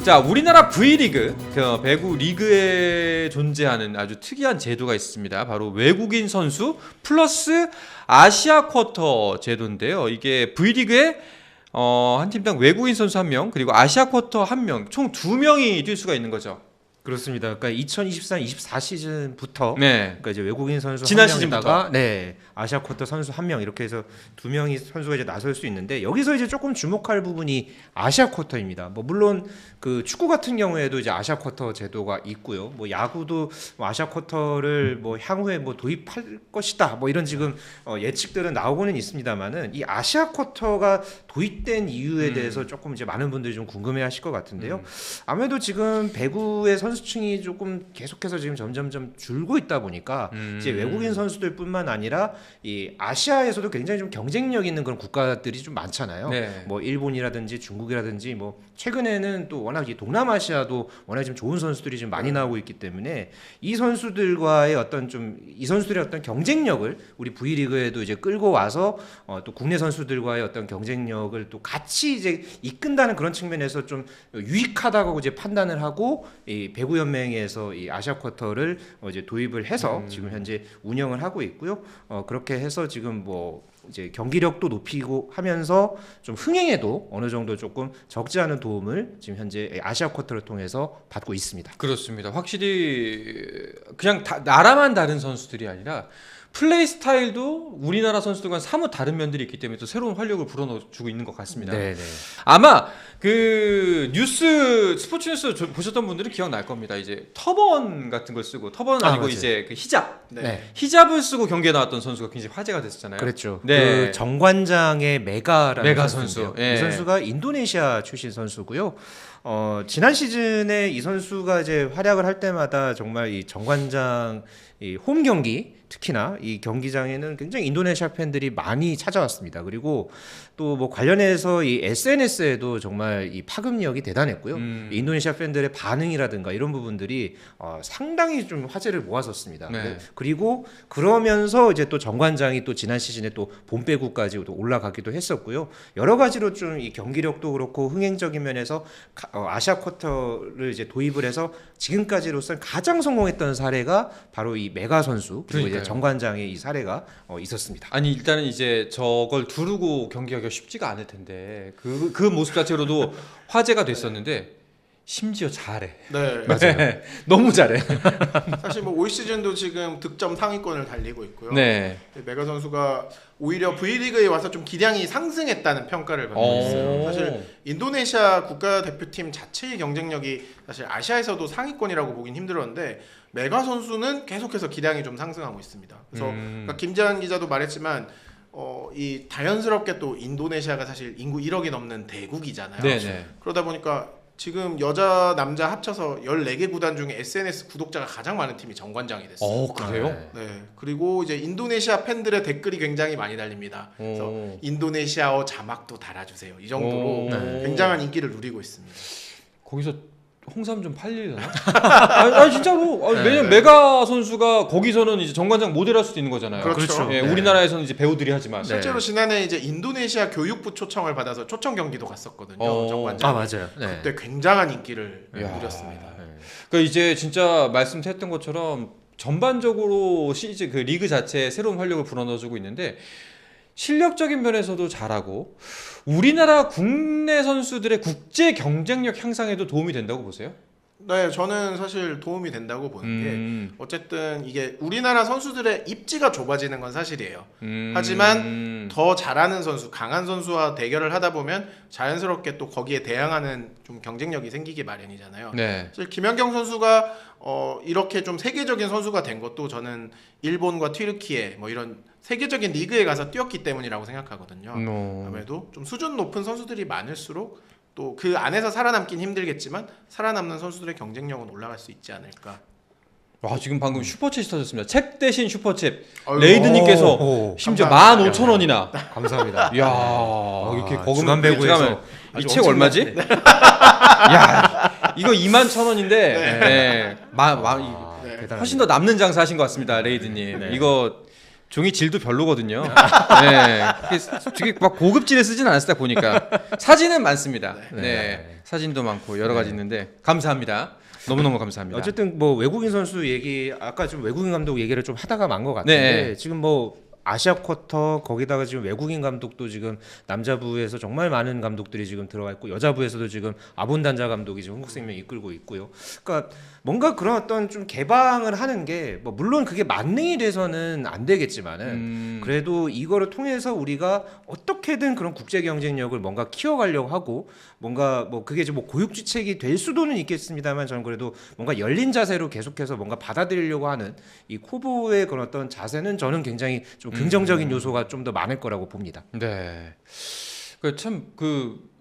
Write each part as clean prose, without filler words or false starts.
자, 우리나라 V리그, 그 배구 리그에 존재하는 아주 특이한 제도가 있습니다. 바로 외국인 선수 플러스 아시아 쿼터 제도인데요. 이게 V리그에 한 팀당 외국인 선수 1명, 그리고 아시아 쿼터 1명, 총 2명이 뛸 수가 있는 거죠. 그렇습니다. 그러니까 2023-24 시즌부터 네. 그러니까 이제 외국인 선수 지난 한 명에다가 시즌부터. 네, 아시아 쿼터 선수 1명 이렇게 해서 2명이 선수가 이제 나설 수 있는데 여기서 이제 조금 주목할 부분이 아시아 쿼터입니다. 뭐 물론 그 축구 같은 경우에도 이제 아시아 쿼터 제도가 있고요. 뭐 야구도 뭐 아시아 쿼터를 뭐 향후에 뭐 도입할 것이다. 뭐 이런 지금 예측들은 나오고는 있습니다만은 이 아시아 쿼터가 도입된 이유에 대해서 조금 이제 많은 분들이 좀 궁금해하실 것 같은데요. 아무래도 지금 배구의 선수층이 조금 계속해서 지금 점점점 줄고 있다 보니까 이제 외국인 선수들뿐만 아니라 이 아시아에서도 굉장히 좀 경쟁력 있는 그런 국가들이 좀 많잖아요. 네. 뭐 일본이라든지 중국이라든지 뭐 최근에는 또 워낙 이 동남아시아도 워낙 좀 좋은 선수들이 좀 많이 나오고 있기 때문에 이 선수들과의 어떤 좀 이 선수들의 어떤 경쟁력을 우리 V리그에도 이제 끌고 와서 또 국내 선수들과의 어떤 경쟁력을 또 같이 이제 이끈다는 그런 측면에서 좀 유익하다고 이제 판단을 하고 이 배구 연맹에서 이 아시아 쿼터를 이제 도입을 해서 지금 현재 운영을 하고 있고요. 그렇게 해서 지금 뭐 이제 경기력도 높이고 하면서 좀 흥행에도 어느 정도 조금 적지 않은 도움을 지금 현재 아시아 쿼터를 통해서 받고 있습니다. 그렇습니다. 확실히 그냥 나라만 다른 선수들이 아니라 플레이 스타일도 우리나라 선수들과 사뭇 다른 면들이 있기 때문에 또 새로운 활력을 불어넣어주고 있는 것 같습니다. 네. 아마 그 스포츠 뉴스 보셨던 분들은 기억날 겁니다. 이제 터번 같은 걸 쓰고, 터번은 아니고 맞아요. 이제 그 히잡, 네. 히잡을 쓰고 경기에 나왔던 선수가 굉장히 화제가 됐었잖아요. 그랬죠. 네. 그 정관장의 메가라는 메가 선수인데요. 선수. 예. 이 선수가 인도네시아 출신 선수고요. 지난 시즌에 이 선수가 이제 활약을 할 때마다 정말 이 정관장 이 홈 경기 특히나 이 경기장에는 굉장히 인도네시아 팬들이 많이 찾아왔습니다. 그리고 또 뭐 관련해서 이 SNS에도 정말 이 파급력이 대단했고요. 이 인도네시아 팬들의 반응이라든가 이런 부분들이 상당히 좀 화제를 모았었습니다. 네. 그리고 그러면서 이제 또 정관장이 또 지난 시즌에 또 본배구까지 또 올라가기도 했었고요. 여러 가지로 좀 이 경기력도 그렇고 흥행적인 면에서 아시아 쿼터를 이제 도입을 해서 지금까지로서 가장 성공했던 사례가 바로 이 메가 선수 그리고 이제 정관장의 이 사례가 있었습니다. 아니 일단은 이제 저걸 두르고 경기하기가 쉽지가 않을 텐데 그 모습 자체로도 화제가 됐었는데 심지어 잘해. 네, 맞아요. 너무 잘해. 사실 뭐 올 시즌도 지금 득점 상위권을 달리고 있고요. 네. 메가 선수가 오히려 V리그에 와서 좀 기량이 상승했다는 평가를 받고 있어요. 사실 인도네시아 국가대표팀 자체의 경쟁력이 사실 아시아에서도 상위권이라고 보긴 힘들었는데 메가 선수는 계속해서 기량이 좀 상승하고 있습니다. 그래서 그러니까 김재환 기자도 말했지만 이 자연스럽게 또 인도네시아가 사실 인구 1억이 넘는 대국이잖아요. 네네. 그러다 보니까 지금 여자 남자 합쳐서 14개 구단 중에 SNS 구독자가 가장 많은 팀이 정관장이 됐어요. 그래요? 네. 그리고 이제 인도네시아 팬들의 댓글이 굉장히 많이 달립니다. 그래서 인도네시아어 자막도 달아주세요. 이 정도로 굉장한 인기를 누리고 있습니다. 거기서 홍삼 좀 팔리려나? 아니 진짜로. 왜냐면 메가 선수가 거기서는 이제 정관장 모델할 수도 있는 거잖아요. 그렇죠. 예, 우리나라에서는 이제 배우들이 하지만. 실제로 지난해 이제 인도네시아 교육부 초청을 받아서 초청 경기도 갔었거든요. 정관장. 맞아요. 네. 그때 굉장한 인기를 이야. 누렸습니다. 그러니까 이제 진짜 말씀드렸던 것처럼 전반적으로 그 리그 자체에 새로운 활력을 불어넣어주고 있는데 실력적인 면에서도 잘하고 우리나라 국내 선수들의 국제 경쟁력 향상에도 도움이 된다고 보세요? 네, 저는 사실 도움이 된다고 보는 게 어쨌든 이게 우리나라 선수들의 입지가 좁아지는 건 사실이에요. 하지만 더 잘하는 선수, 강한 선수와 대결을 하다 보면 자연스럽게 또 거기에 대항하는 좀 경쟁력이 생기기 마련이잖아요. 네. 사실 김연경 선수가 이렇게 좀 세계적인 선수가 된 것도 저는 일본과 튀르키예 뭐 이런 세계적인 리그에 가서 뛰었기 때문이라고 생각하거든요. 아무래도 좀 수준 높은 선수들이 많을수록 또 그 안에서 살아남긴 힘들겠지만 살아남는 선수들의 경쟁력은 올라갈 수 있지 않을까. 와, 지금 방금 슈퍼챗이 터졌습니다. 책 대신 슈퍼챗. 아이고. 레이드님께서 심지어 감사합니다. 15,000원이나. 감사합니다. 이야, 이렇게 거금 주간 배구에서 이 책 얼마지? 야, 이거 21,000원인데 네. 훨씬 더 남는 장사 하신 것 같습니다, 레이드님. 네. 이거 종이 질도 별로거든요. 네, 되게 막 고급지게 쓰진 않았다 보니까 사진은 많습니다. 네, 사진도 많고 여러 가지 있는데 감사합니다. 너무너무 감사합니다. 어쨌든 뭐 외국인 선수 얘기 아까 좀 외국인 감독 얘기를 좀 하다가 만 것 같은데 네. 지금 뭐 아시아 쿼터 거기다가 지금 외국인 감독도 지금 남자부에서 정말 많은 감독들이 지금 들어가 있고 여자부에서도 지금 아본단자 감독이 지금 한국생명 이끌고 있고요. 그러니까 뭔가 그런 어떤 좀 개방을 하는 게 뭐 물론 그게 만능이 돼서는 안 되겠지만은 그래도 이거를 통해서 우리가 어떻게든 그런 국제 경쟁력을 뭔가 키워가려고 하고 뭔가 뭐 그게 이제 뭐 고육지책이 될 수도는 있겠습니다만 저는 그래도 뭔가 열린 자세로 계속해서 뭔가 받아들이려고 하는 이 코보의 그런 어떤 자세는 저는 굉장히 좀 긍정적인 요소가 좀 더 많을 거라고 봅니다. 네. 그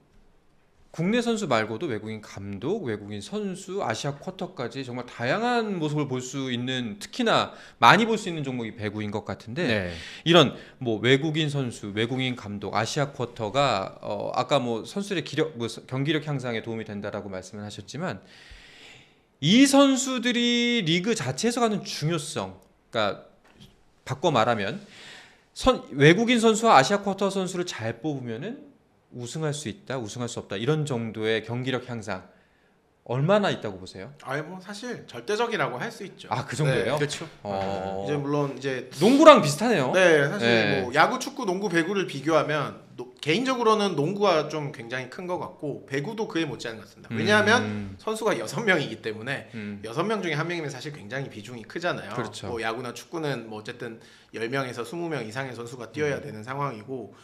국내 선수 말고도 외국인 감독, 외국인 선수, 아시아 쿼터까지 정말 다양한 모습을 볼 수 있는 특히나 많이 볼 수 있는 종목이 배구인 것 같은데 네. 이런 뭐 외국인 선수, 외국인 감독, 아시아 쿼터가 아까 뭐 선수들의 경기력 향상에 도움이 된다라고 말씀을 하셨지만 이 선수들이 리그 자체에서 갖는 중요성, 그러니까 바꿔 말하면 외국인 선수와 아시아 쿼터 선수를 잘 뽑으면은 우승할 수 있다, 우승할 수 없다 이런 정도의 경기력 향상 얼마나 있다고 보세요? 아예 뭐 사실 절대적이라고 할 수 있죠. 아, 그 정도예요? 네. 그렇죠. 이제 물론 이제 농구랑 비슷하네요. 네, 사실 네. 뭐 야구, 축구, 농구, 배구를 비교하면 개인적으로는 농구가 좀 굉장히 큰 것 같고 배구도 그에 못지않은 것 같습니다. 왜냐하면 선수가 6명이기 때문에 6명 중에 한 명이면 사실 굉장히 비중이 크잖아요. 그렇죠. 뭐 야구나 축구는 뭐 어쨌든 10명에서 20명 이상의 선수가 뛰어야 되는 상황이고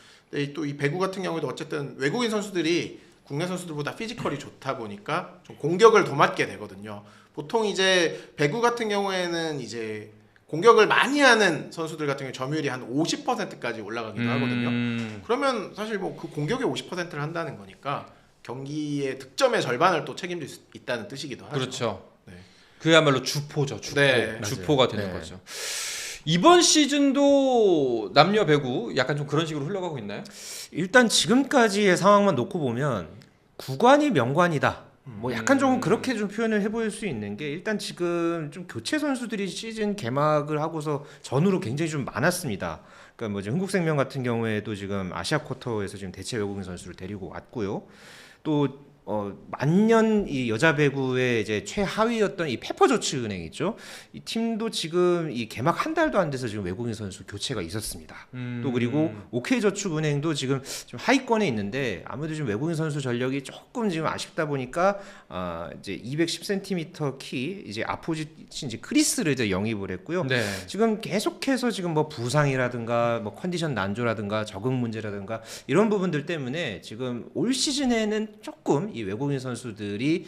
또 이 배구 같은 경우도 어쨌든 외국인 선수들이 국내 선수들보다 피지컬이 좋다 보니까 좀 공격을 더 맞게 되거든요. 보통 이제 배구 같은 경우에는 이제 공격을 많이 하는 선수들 같은 경우 점유율이 한 50%까지 올라가기도 하거든요. 그러면 사실 뭐 그 공격의 50%를 한다는 거니까 경기의 득점의 절반을 또 책임질 수 있다는 뜻이기도 하죠. 그렇죠. 네. 그야말로 주포죠. 주포. 네, 주포가 되는 네. 거죠. 이번 시즌도 남녀 배구 약간 좀 그런 식으로 흘러가고 있나요? 일단 지금까지의 상황만 놓고 보면 구관이 명관이다. 뭐 약간 좀 그렇게 좀 표현을 해볼 수 있는 게 일단 지금 좀 교체 선수들이 시즌 개막을 하고서 전후로 굉장히 좀 많았습니다. 그러니까 뭐 지금 흥국생명 같은 경우에도 지금 아시아 쿼터에서 지금 대체 외국인 선수를 데리고 왔고요. 또 만년 이 여자 배구의 이제 최하위였던 이 페퍼저축은행 있죠. 이 팀도 지금 이 개막 한 달도 안 돼서 지금 외국인 선수 교체가 있었습니다. 또 그리고 OK저축은행도 지금 좀 하위권에 있는데 아무래도 지금 외국인 선수 전력이 조금 지금 아쉽다 보니까 이제 210cm 키 이제 아포지 이제 크리스를 이제 영입을 했고요. 네. 지금 계속해서 지금 뭐 부상이라든가 뭐 컨디션 난조라든가 적응 문제라든가 이런 부분들 때문에 지금 올 시즌에는 조금 이 외국인 선수들이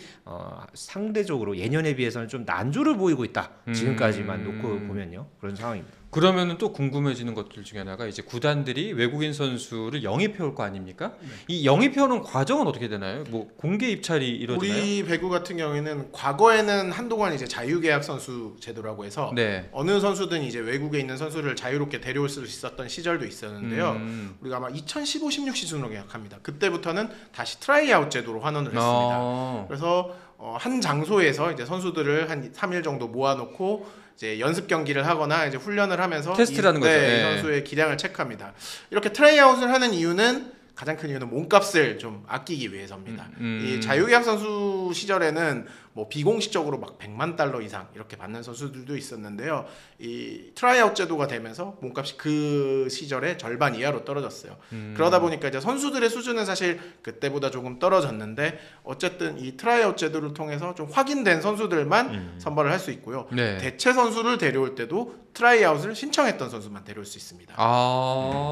상대적으로 예년에 비해서는 좀 난조를 보이고 있다. 지금까지만 놓고 보면요. 그런 상황입니다. 그러면은 또 궁금해지는 것들 중에 하나가 이제 구단들이 외국인 선수를 영입해 올 거 아닙니까? 이 영입해 오는 과정은 어떻게 되나요? 뭐 공개 입찰이 이루어지나요? 우리 배구 같은 경우에는 과거에는 한동안 이제 자유계약 선수 제도라고 해서 네. 어느 선수든 이제 외국에 있는 선수를 자유롭게 데려올 수 있었던 시절도 있었는데요. 우리가 아마 2015-16 시즌으로 계약합니다. 그때부터는 다시 트라이아웃 제도로 환원을 했습니다. 그래서 한 장소에서 이제 선수들을 한 3일 정도 모아놓고 이제 연습 경기를 하거나 이제 훈련을 하면서 테스트를 하는 거죠. 이 선수의 기량을 체크합니다. 이렇게 트라이아웃을 하는 이유는 가장 큰 이유는 몸값을 좀 아끼기 위해서입니다. 이 자유계약 선수 시절에는 뭐 비공식적으로 막 100만 달러 이상 이렇게 받는 선수들도 있었는데요. 이 트라이아웃 제도가 되면서 몸값이 그 시절에 절반 이하로 떨어졌어요. 그러다 보니까 이제 선수들의 수준은 사실 그때보다 조금 떨어졌는데 어쨌든 이 트라이아웃 제도를 통해서 좀 확인된 선수들만 선발을 할 수 있고요. 네. 대체 선수를 데려올 때도 트라이아웃을 신청했던 선수만 데려올 수 있습니다.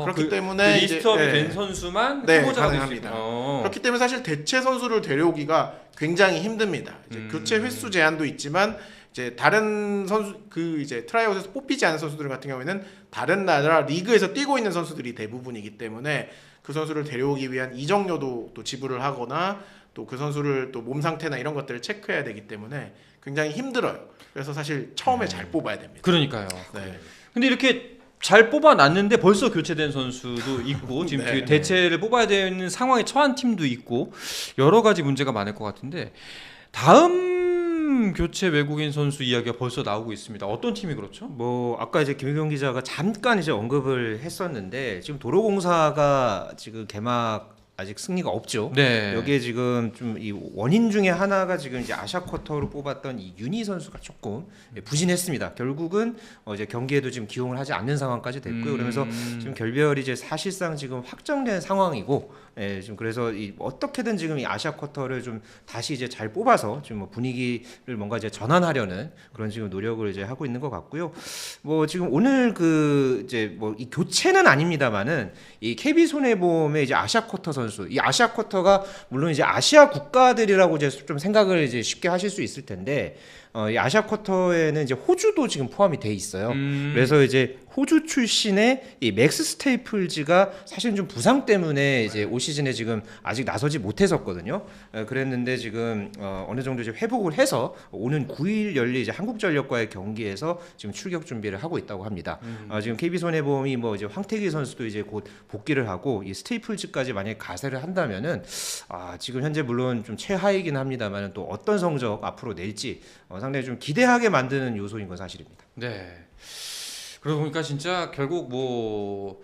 그렇기 때문에 이제, 리스트업이 네. 된 선수만 네, 후보자가 될수 가능합니다. 있구나. 그렇기 때문에 사실 대체 선수를 데려오기가 굉장히 힘듭니다. 이제 교체 횟수 제한도 있지만 이제 다른 선수 그 이제 트라이아웃에서 뽑히지 않은 선수들 같은 경우에는 다른 나라 리그에서 뛰고 있는 선수들이 대부분이기 때문에 그 선수를 데려오기 위한 이적료도 또 지불을 하거나 또 그 선수를 또 몸 상태나 이런 것들을 체크해야 되기 때문에 굉장히 힘들어요. 그래서 사실 처음에 잘 뽑아야 됩니다. 그러니까요. 네. 근데 이렇게 잘 뽑아놨는데 벌써 교체된 선수도 있고 지금 네. 그 대체를 뽑아야 되는 상황에 처한 팀도 있고 여러 가지 문제가 많을 것 같은데 다음 팀 교체 외국인 선수 이야기가 벌써 나오고 있습니다. 어떤 팀이 그렇죠? 뭐 아까 이제 김유경 기자가 잠깐 이제 언급을 했었는데 지금 도로공사가 지금 개막 아직 승리가 없죠. 네. 여기에 지금 좀 이 원인 중에 하나가 지금 이제 아시아 쿼터로 뽑았던 이 윤희 선수가 조금 부진했습니다. 결국은 이제 경기에도 지금 기용을 하지 않는 상황까지 됐고요. 그러면서 지금 결별이 이제 사실상 지금 확정된 상황이고, 예, 지금 그래서 이 어떻게든 지금 이 아시아 쿼터를 좀 다시 이제 잘 뽑아서 지금 뭐 분위기를 뭔가 이제 전환하려는 그런 지금 노력을 이제 하고 있는 것 같고요. 뭐 지금 오늘 그 이제 뭐 이 교체는 아닙니다만은 이 KB 손해보험의 이제 아시아 쿼터 선수, 이 아시아 쿼터가 물론 이제 아시아 국가들이라고 이제 좀 생각을 이제 쉽게 하실 수 있을 텐데, 이 아시아 쿼터에는 이제 호주도 지금 포함이 돼 있어요. 그래서 이제 호주 출신의 이 맥스 스테이플즈가 사실은 좀 부상 때문에 이제 올 시즌에 지금 아직 나서지 못했었거든요. 그랬는데 지금 어느 정도 이제 회복을 해서 오는 9일 열릴 이제 한국전력과의 경기에서 지금 출격 준비를 하고 있다고 합니다. 지금 KB손해보험이 뭐 이제 황태기 선수도 이제 곧 복귀를 하고 이 스테이플즈까지 만약에 가세를 한다면은 지금 현재 물론 좀 최하이긴 합니다만은 또 어떤 성적 앞으로 낼지 상당히 좀 기대하게 만드는 요소인 건 사실입니다. 네. 그러고 보니까 진짜 결국 뭐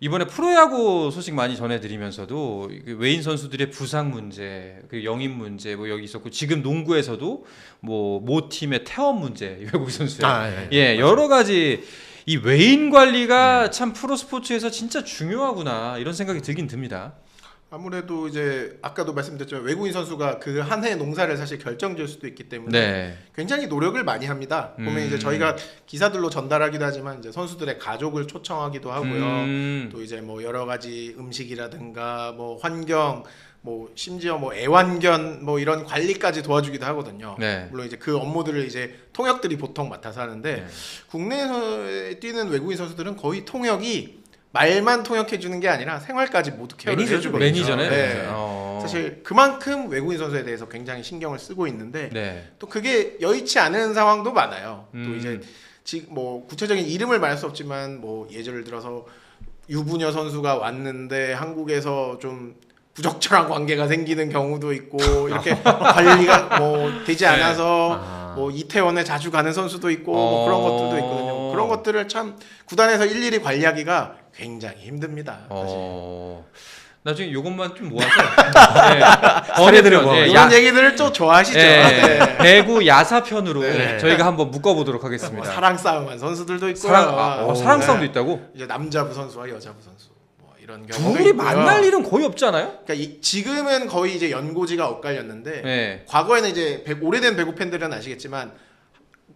이번에 프로야구 소식 많이 전해드리면서도 외인 선수들의 부상 문제, 그 영입 문제 뭐 여기 있었고, 지금 농구에서도 뭐 모 팀의 태원 문제, 외국 선수의 예, 여러 가지 이 외인 관리가 참 프로 스포츠에서 진짜 중요하구나 이런 생각이 들긴 듭니다. 아무래도 이제 아까도 말씀드렸지만 외국인 선수가 그 한 해 농사를 사실 결정지을 수도 있기 때문에 네. 굉장히 노력을 많이 합니다. 보면 이제 저희가 기사들로 전달하기도 하지만 이제 선수들의 가족을 초청하기도 하고요. 또 이제 뭐 여러 가지 음식이라든가 뭐 환경, 뭐 심지어 뭐 애완견 뭐 이런 관리까지 도와주기도 하거든요. 네. 물론 이제 그 업무들을 이제 통역들이 보통 맡아서 하는데, 국내에서 뛰는 외국인 선수들은 거의 통역이 말만 통역해 주는 게 아니라 생활까지 모두 케어를 해주거든요. 매니저네. 네. 사실 그만큼 외국인 선수에 대해서 굉장히 신경을 쓰고 있는데, 네. 또 그게 여의치 않은 상황도 많아요. 또 이제 지금 뭐 구체적인 이름을 말할 수 없지만 뭐 예를 들어서 유부녀 선수가 왔는데 한국에서 좀 부적절한 관계가 생기는 경우도 있고, 이렇게 관리가 뭐 되지 않아서 뭐 이태원에 자주 가는 선수도 있고 뭐 그런 것들도 있거든요. 그런 것들을 참 구단에서 일일이 관리하기가 굉장히 힘듭니다. 사실. 나중에 이것만 좀 모아서 사례들을 모아. 이런 얘기들을 또 좋아하시죠. 네. 배구 야사편으로 네. 저희가 한번 묶어보도록 뭐 하겠습니다. 사랑 싸움한 선수들도 있고요. 사랑 싸움도 있다고? 이제 남자부 선수와 여자부 선수 뭐 이런 경우도 둘이 있고요. 만날 일은 거의 없지 않아요? 그러니까 지금은 거의 이제 연고지가 엇갈렸는데, 네. 과거에는 이제 오래된 배구 팬들은 아시겠지만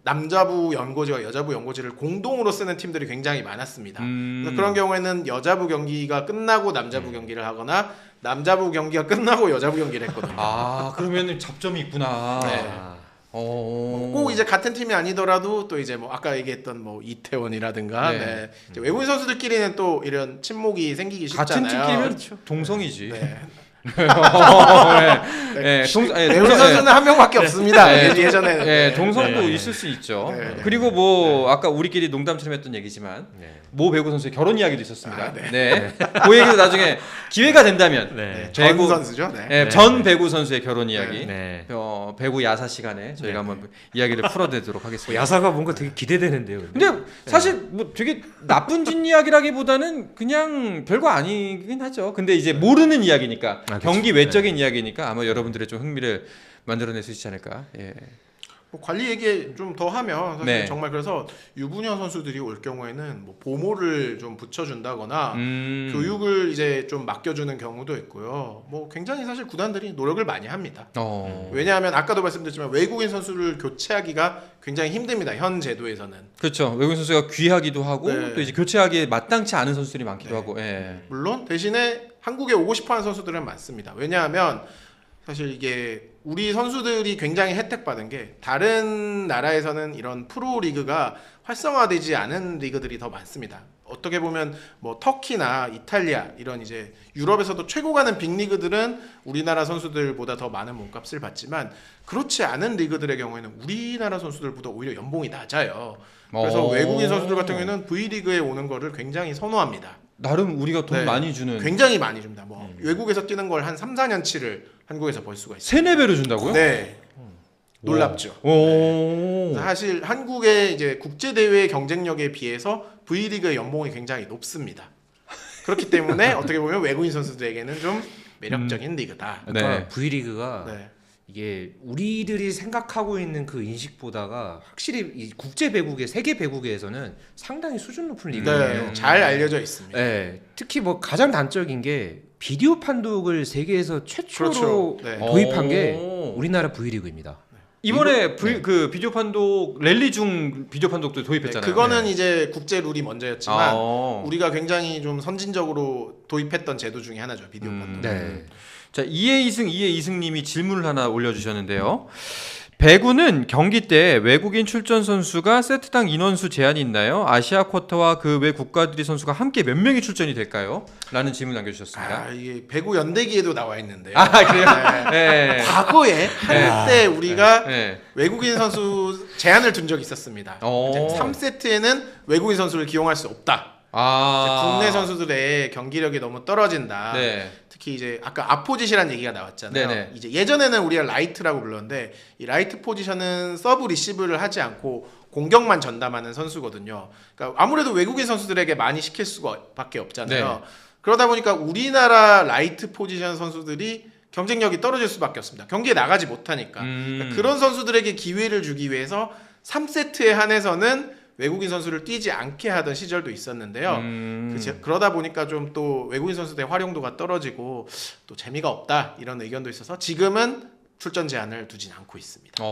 남자부 연고지와 여자부 연고지를 공동으로 쓰는 팀들이 굉장히 많았습니다. 그래서 그런 경우에는 여자부 경기가 끝나고 남자부 경기를 하거나 남자부 경기가 끝나고 여자부 경기를 했거든요. 그러면 잡점이 있구나. 네. 꼭 이제 같은 팀이 아니더라도 또 이제 뭐 아까 얘기했던 뭐 이태원이라든가 네. 이제 외국인 선수들끼리는 또 이런 친목이 생기기 쉽잖아요. 같은 팀끼리면 동성이지. 네. 동성 선수는 한 명밖에 없습니다. 예전에 동성도 있을 수 있죠. 네. 그리고 뭐 아까 우리끼리 농담처럼 했던 얘기지만 모 배구 선수의 결혼 이야기도 있었습니다. 그 얘기도 나중에 기회가 된다면 전 선수죠. 전 배구 선수의 결혼 이야기, 네. 배구 야사 시간에 저희가 한번 이야기를 풀어내도록 하겠습니다. 야사가 뭔가 되게 기대되는데요. 근데 사실 뭐 되게 나쁜 뒷이야기라기보다는 그냥 별거 아니긴 하죠. 근데 이제 모르는 이야기니까, 경기 외적인 이야기니까 아마 여러분들의 좀 흥미를 만들어낼 수 있지 않을까. 뭐 관리 얘기 좀 더 하면 사실 네. 정말 그래서 유부녀 선수들이 올 경우에는 뭐 보모를 좀 붙여준다거나 교육을 이제 좀 맡겨주는 경우도 있고요. 뭐 굉장히 사실 구단들이 노력을 많이 합니다. 왜냐하면 아까도 말씀드렸지만 외국인 선수를 교체하기가 굉장히 힘듭니다. 현 제도에서는. 그렇죠. 외국인 선수가 귀하기도 하고 네. 또 이제 교체하기에 마땅치 않은 선수들이 많기도 하고. 물론 대신에 한국에 오고 싶어하는 선수들은 많습니다. 왜냐하면 사실 이게 우리 선수들이 굉장히 혜택받은 게, 다른 나라에서는 이런 프로 리그가 활성화되지 않은 리그들이 더 많습니다. 어떻게 보면 뭐 터키나 이탈리아 이런 이제 유럽에서도 최고 가는 빅리그들은 우리나라 선수들보다 더 많은 몸값을 받지만, 그렇지 않은 리그들의 경우에는 우리나라 선수들보다 오히려 연봉이 낮아요. 그래서 외국인 선수들 같은 경우에는 V리그에 오는 거를 굉장히 선호합니다. 나름 우리가 돈 많이 주는. 굉장히 많이 줍니다. 외국에서 뛰는 걸 한 3, 4년치를 한국에서 벌 수가 있어요. 3-4배로 준다고요? 네. 놀랍죠. 오. 사실 한국의 이제 국제 대회 경쟁력에 비해서 V리그의 연봉이 굉장히 높습니다. 그렇기 때문에 어떻게 보면 외국인 선수들에게는 좀 매력적인 리그다. 그러니까 네. V리그가 네. 이게 우리들이 생각하고 있는 그 인식보다가 확실히 이 국제 배구계, 세계 배구계에서는 상당히 수준 높은 리그예요. 네, 잘 알려져 있습니다. 네, 특히 뭐 가장 단적인 게 비디오 판독을 세계에서 최초로 그렇죠. 네. 도입한 게 오. 우리나라 V리그입니다. 이번에 네. 그 비디오 판독 랠리 중 비디오 판독도 네, 도입했잖아요. 그거는 이제 국제 룰이 먼저였지만 아. 우리가 굉장히 좀 선진적으로 도입했던 제도 중에 하나죠. 비디오 판독. 네. 자, 이해이승님이 질문을 하나 올려주셨는데요. 배구는 경기 때 외국인 출전 선수가 세트당 인원수 제한이 있나요? 아시아 쿼터와 그 외 국가들이 선수가 함께 몇 명이 출전이 될까요? 라는 질문 남겨주셨습니다. 아, 이게 배구 연대기에도 나와 있는데요. 아, 그래요? 네. 네. 과거에 한때 우리가 네. 외국인 선수 제한을 둔 적이 있었습니다. 오. 3세트에는 외국인 선수를 기용할 수 없다. 아. 국내 선수들의 경기력이 너무 떨어진다. 네. 특히 이제 아까 앞포지션이라는 얘기가 나왔잖아요. 네네. 이제 예전에는 우리가 라이트라고 불렀는데 이 라이트 포지션은 서브 리시브를 하지 않고 공격만 전담하는 선수거든요. 그러니까 아무래도 외국인 선수들에게 많이 시킬 수밖에 없잖아요. 네. 그러다 보니까 우리나라 라이트 포지션 선수들이 경쟁력이 떨어질 수밖에 없습니다. 경기에 나가지 못하니까. 그러니까 그런 선수들에게 기회를 주기 위해서 3세트에 한해서는 외국인 선수를 뛰지 않게 하던 시절도 있었는데요. 그러다 보니까 좀 또 외국인 선수들의 활용도가 떨어지고 또 재미가 없다 이런 의견도 있어서 지금은 출전 제한을 두진 않고 있습니다.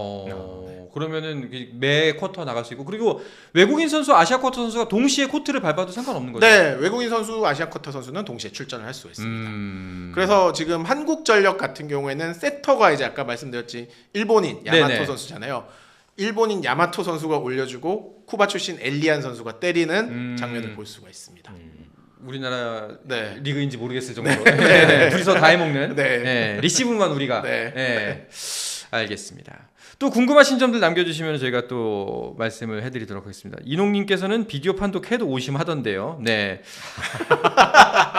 그러면은 매 쿼터 나갈 수 있고 그리고 외국인 선수 아시아 쿼터 선수가 동시에 코트를 밟아도 상관없는 거죠? 네, 외국인 선수 아시아 쿼터 선수는 동시에 출전을 할 수가 있습니다. 그래서 지금 한국전력 같은 경우에는 세터가 이제 아까 말씀드렸지 일본인 야마토 네네. 선수잖아요. 일본인 야마토 선수가 올려주고 쿠바 출신 엘리안 선수가 때리는 장면을 볼 수가 있습니다. 우리나라 네. 리그인지 모르겠을 정도로 네. 둘이서 다 해먹는 네. 네. 리시브만 우리가 네. 네. 알겠습니다. 또 궁금하신 점들 남겨주시면 저희가 또 말씀을 해드리도록 하겠습니다. 이농님께서는 비디오 판독해도 오심하던데요. 네.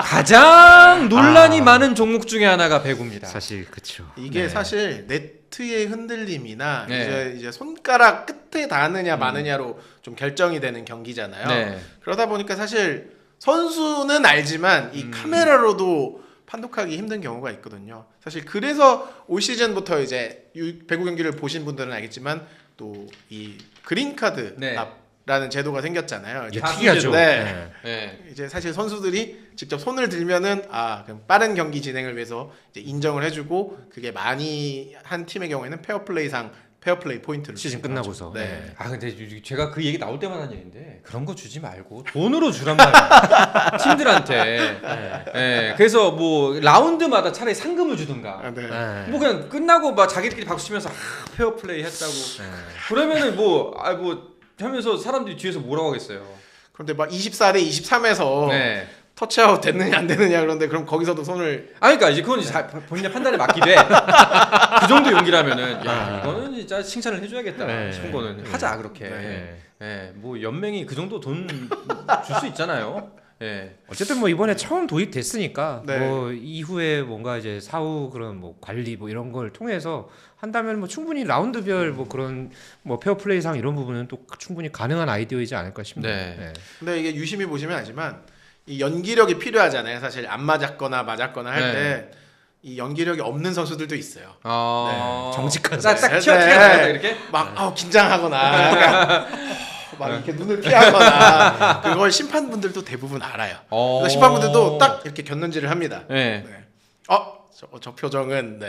가장 논란이 많은 종목 중에 하나가 배구입니다. 사실 그렇죠. 이게 네. 사실 네트의 흔들림이나 네. 이제 손가락 끝에 닿느냐 마느냐로 좀 결정이 되는 경기잖아요. 네. 그러다 보니까 사실 선수는 알지만 이 카메라로도 판독하기 힘든 경우가 있거든요. 사실 그래서 올 시즌부터 이제 배구 경기를 보신 분들은 알겠지만 또 이 그린 카드 네. 라는 제도가 생겼잖아요. 이게 다 특이하죠. 네. 네. 이제 사실 선수들이 직접 손을 들면은 그럼 빠른 경기 진행을 위해서 이제 인정을 해주고 그게 많이 한 팀의 경우에는 페어플레이상 페어플레이 포인트를 시즌 주기도 끝나고서. 하죠. 네. 아 근데 제가 그 얘기 나올 때마다 하는 얘기인데 그런 거 주지 말고 돈으로 주란 말이야 팀들한테. 네. 그래서 뭐 라운드마다 차라리 상금을 주든가. 네. 네. 뭐 그냥 끝나고 막 자기들끼리 박수 치면서 페어플레이 했다고. 그러면은 뭐 하면서 사람들이 뒤에서 뭐라고 하겠어요. 그런데 막 24대 23에서 네. 터치아웃 됐느냐 안 되느냐 그런데 그럼 거기서도 손을 그러니까 이제 그건 이제 본인의 판단에 맡기되 그 정도 용기라면은 야 이거는 진짜 칭찬을 해줘야겠다 네. 싶은 거는 하자 그렇게. 네. 예, 뭐 연맹이 그 정도 돈 줄 수 있잖아요. 예. 어쨌든 뭐 이번에 처음 도입됐으니까 네. 뭐 이후에 뭔가 이제 사후 그런 뭐 관리 뭐 이런 걸 통해서 한다면 뭐 충분히 라운드별 뭐 그런 뭐 페어플레이상 이런 부분은 또 충분히 가능한 아이디어이지 않을까 싶네요. 네. 근데 이게 유심히 보시면 알지만 이 연기력이 필요하잖아요. 사실 안 맞았거나 맞았거나 할 때 이 연기력이 없는 선수들도 있어요. 정직한 딱 네. 튀어나온다 네. 이렇게. 막 긴장하거나 약간 막 이렇게 눈을 피하거나 그걸 심판분들도 대부분 알아요. 그래서 심판분들도 딱 이렇게 곁눈질을 합니다. 네. 네. 저 표정은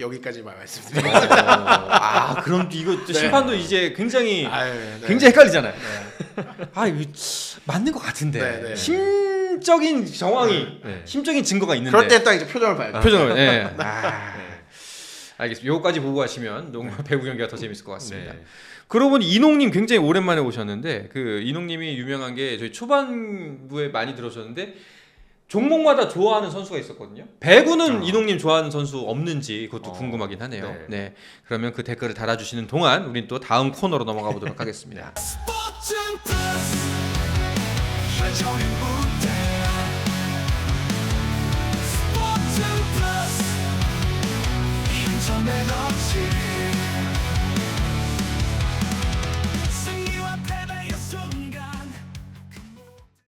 여기까지만 말씀드립니다. 그럼 이거 심판도 이제 굉장히 네. 굉장히 헷갈리잖아요. 이거 맞는 것 같은데 네, 네. 심적인 정황이 네. 심적인 증거가 있는데 그럴 때 딱 이제 표정을 봐요. 표정을 알겠습니다. 요거까지 보고 하시면 배구 경기가 더 재밌을 것 같습니다. 네. 그러고 보니 이농님 굉장히 오랜만에 오셨는데 그 이농님이 유명한 게 저희 초반부에 많이 들어오셨는데 종목마다 좋아하는 선수가 있었거든요. 배구는 이농님 좋아하는 선수 없는지 그것도 궁금하긴 하네요. 네. 네, 그러면 그 댓글을 달아주시는 동안 우린 또 다음 코너로 넘어가 보도록 하겠습니다. 스포츠 플러스 한정의 무대 스포츠 플러스 인터넷 없이